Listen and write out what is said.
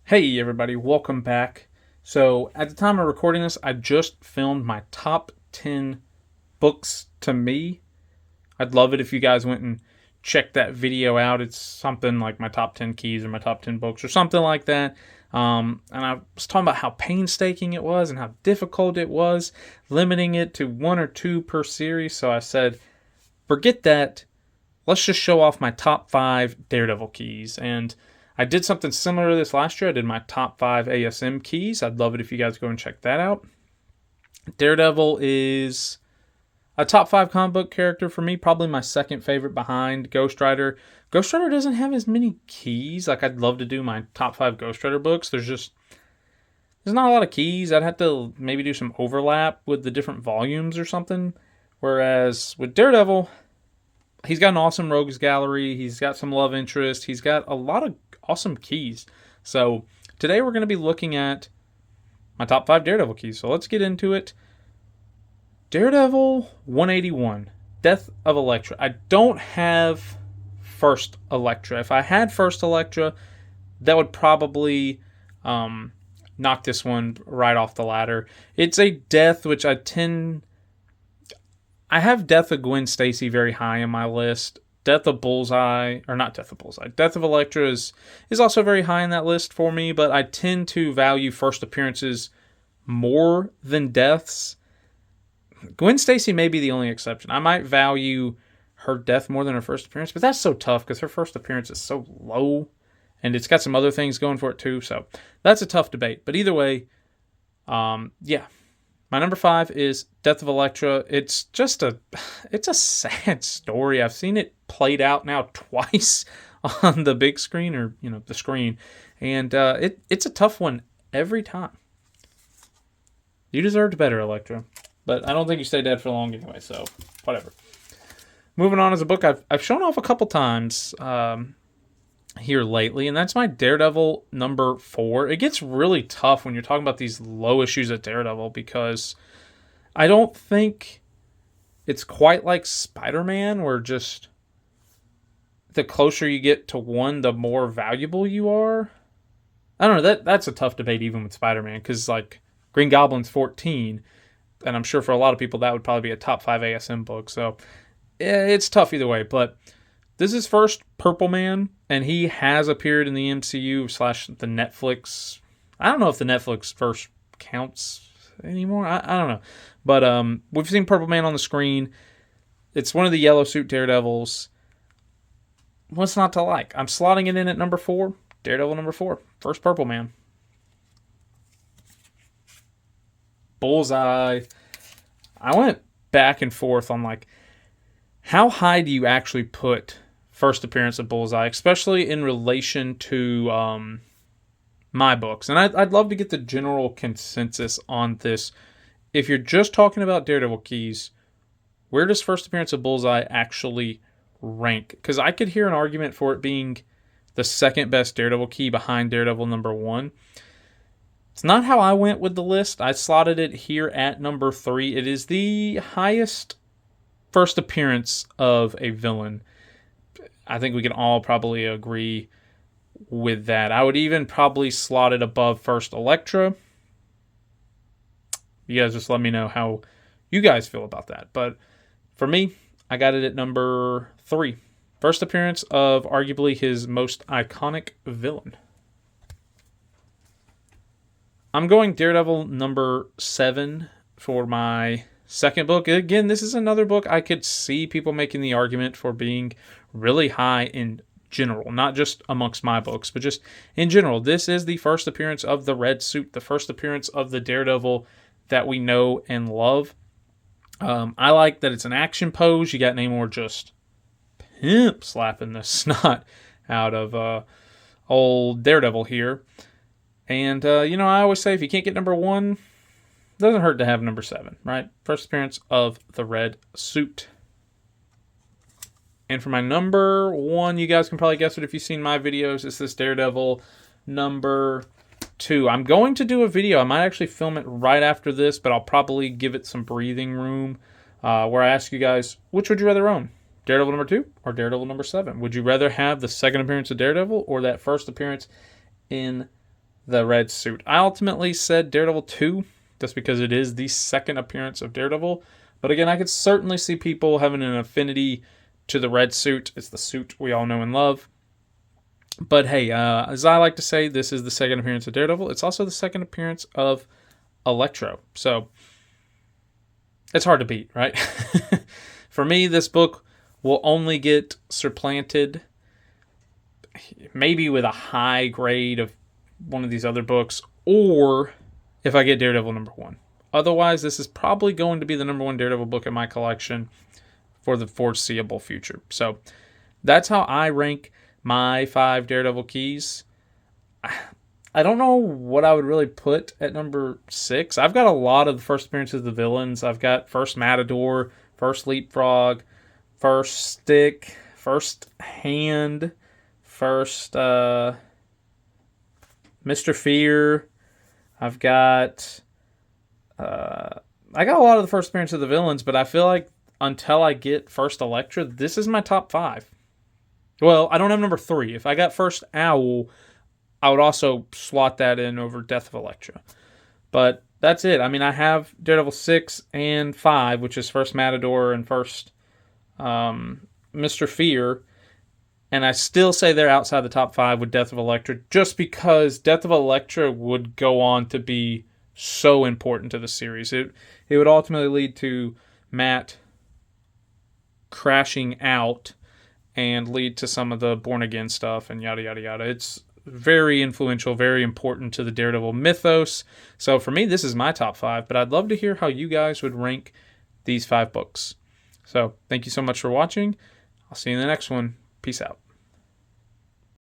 Hey everybody, welcome back. So, at the time of recording this, I just filmed my top 10 books to me. I'd love it if you guys went and checked that video out. It's something like my top 10 keys or my top 10 books or something like that. And I was talking about how painstaking it was and how difficult it was, limiting it to one or two per series. So I said, forget that. Let's just show off my top 5 Daredevil keys. And I did something similar to this last year. I did my top 5 ASM keys. I'd love it if you guys go and check that out. Daredevil is a top 5 comic book character for me, probably my second favorite behind Ghost Rider. Ghost Rider doesn't have as many keys. Like, I'd love to do my top 5 Ghost Rider books. There's not a lot of keys. I'd have to maybe do some overlap with the different volumes or something. Whereas with Daredevil, he's got an awesome rogues gallery. He's got some love interest. He's got a lot of awesome keys. So today we're going to be looking at my top 5 Daredevil keys. So let's get into it. Daredevil 181, Death of Elektra. I don't have First Elektra. If I had First Elektra, that would probably knock this one right off the ladder. It's a death which I have Death of Gwen Stacy very high in my list. Death of Bullseye, or not Death of Bullseye, Death of Elektra is also very high in that list for me, but I tend to value first appearances more than deaths. Gwen Stacy may be the only exception. I might value her death more than her first appearance, but that's so tough because her first appearance is so low, and it's got some other things going for it too, so that's a tough debate. But either way, yeah. My number 5 is Death of Elektra. It's a sad story. I've seen it played out now twice on the big screen or, the screen. And it's a tough one every time. You deserved better, Elektra. But I don't think you stay dead for long anyway, so whatever. Moving on as a book I've shown off a couple times here lately, and that's my Daredevil number 4. It gets really tough when you're talking about these low issues at Daredevil because I don't think it's quite like Spider-Man where just the closer you get to one, the more valuable you are. I don't know, that's a tough debate even with Spider-Man because like Green Goblin's 14, and I'm sure for a lot of people that would probably be a top 5 ASM book, so it's tough either way, but this is first Purple Man, and he has appeared in the MCU / the Netflix. I don't know if the Netflix verse counts anymore. I don't know. But we've seen Purple Man on the screen. It's one of the Yellow Suit Daredevils. What's not to like? I'm slotting it in at number 4. Daredevil number 4. First Purple Man. Bullseye. I went back and forth on like, how high do you actually put first appearance of Bullseye, especially in relation to my books? And I'd love to get the general consensus on this. If you're just talking about Daredevil keys, where does first appearance of Bullseye actually rank? Because I could hear an argument for it being the second best Daredevil key behind Daredevil number 1. It's not how I went with the list. I slotted it here at number 3. It is the highest first appearance of a villain. I think we can all probably agree with that. I would even probably slot it above first Elektra. You guys just let me know how you guys feel about that. But for me, I got it at number 3. First appearance of arguably his most iconic villain. I'm going Daredevil number 7 for my second book. Again, this is another book I could see people making the argument for being really high in general, not just amongst my books, but just in general. This is the first appearance of the Red Suit, the first appearance of the Daredevil that we know and love. I like that it's an action pose. You got Namor just pimp slapping the snot out of old Daredevil here. And, I always say if you can't get number 1, doesn't hurt to have number 7, right? First appearance of the Red Suit. And for my number 1, you guys can probably guess it if you've seen my videos. It's this Daredevil number 2. I'm going to do a video. I might actually film it right after this, but I'll probably give it some breathing room where I ask you guys, which would you rather own? Daredevil number 2 or Daredevil number 7? Would you rather have the second appearance of Daredevil or that first appearance in the Red Suit. I ultimately said Daredevil 2, just because it is the second appearance of Daredevil. But again, I could certainly see people having an affinity to the Red Suit. It's the suit we all know and love. But hey, as I like to say, this is the second appearance of Daredevil. It's also the second appearance of Electro. So it's hard to beat, right? For me, this book will only get supplanted maybe with a high grade of one of these other books, or if I get Daredevil #1. Otherwise, this is probably going to be the #1 Daredevil book in my collection for the foreseeable future. So that's how I rank my 5 Daredevil keys. I don't know what I would really put at number 6. I've got a lot of the first appearances of the villains. I've got first Matador, first Leapfrog, first Stick, first Hand, first Mr. Fear. I've got I got a lot of the first appearance of the villains, but I feel like until I get first Elektra, this is my top 5. Well, I don't have number 3. If I got first Owl, I would also slot that in over Death of Elektra. But that's it. I mean, I have Daredevil 6 and 5, which is first Matador and first Mr. Fear. And I still say they're outside the top 5 with Death of Elektra, just because Death of Elektra would go on to be so important to the series. It would ultimately lead to Matt crashing out and lead to some of the Born Again stuff and yada, yada, yada. It's very influential, very important to the Daredevil mythos. So for me, this is my top 5, but I'd love to hear how you guys would rank these 5 books. So thank you so much for watching. I'll see you in the next one. Peace out.